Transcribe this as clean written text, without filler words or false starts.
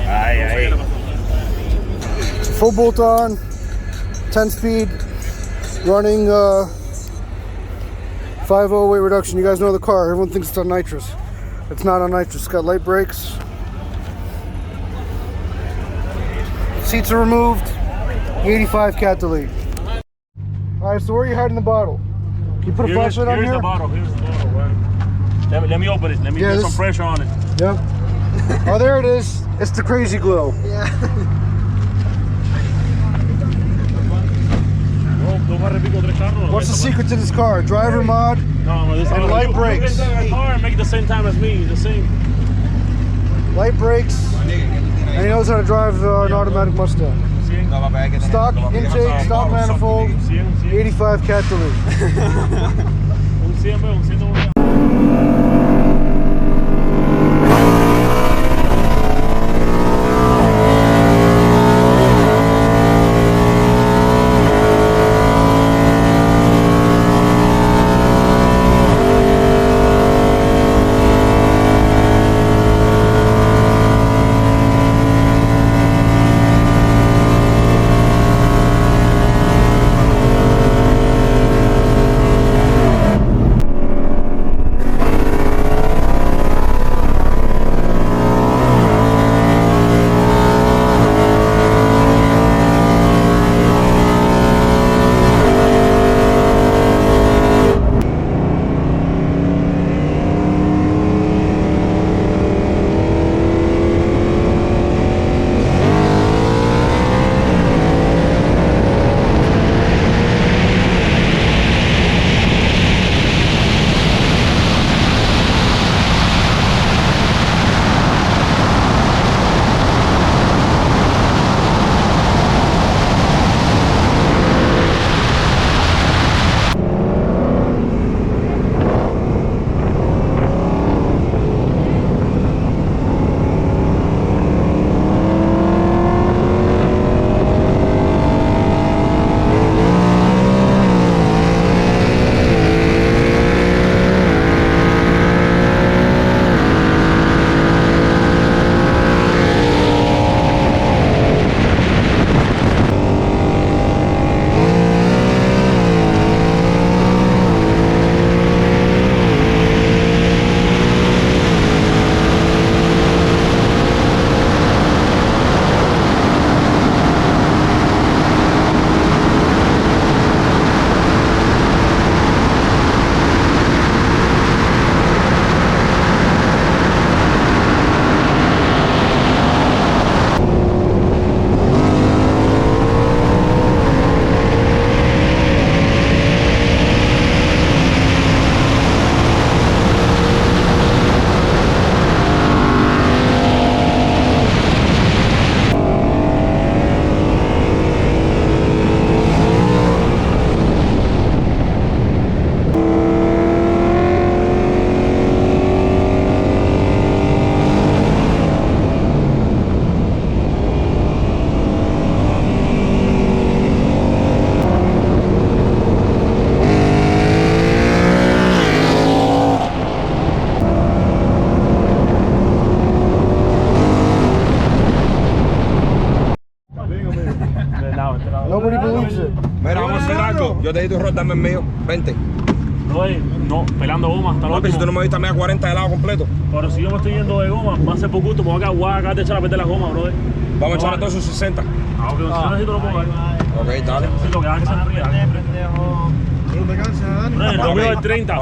Ahí. Full bolt on, 10 speed, running 5.0 weight reduction. You guys know the car. Everyone thinks it's on nitrous. It's not on nitrous. It's got light brakes. Seats are removed. E85 cat delete. Alright, so where are you hiding the bottle? Can you put a flashlight on here? Here's the bottle, right? Let me open it. Let me get some pressure on it. Yep. Oh, there it is. It's the crazy glow. Yeah. What's the secret to this car? Driver mod and light brakes. You can car and make it the same time as me. The same. Light brakes. And he knows how to drive an automatic Mustang. Stock intake, stock manifold, 85 cat delete. Nobody believes it. Mira, vamos a hacer algo. Yo te di tu rol, dame el mío. Vente. No, pelando goma hasta Papi, si tú no me viste a mí a 40 de lado completo. Pero si yo me estoy yendo de goma, va a ser por gusto, me voy a acabar de echar a perder la goma, brother. Vamos a echarle todos esos 60. Ah, ok, si no necesito lo pongo ahí. Ok, dale. Si lo que haga que se me fría. No te cansas, Dani. El 30.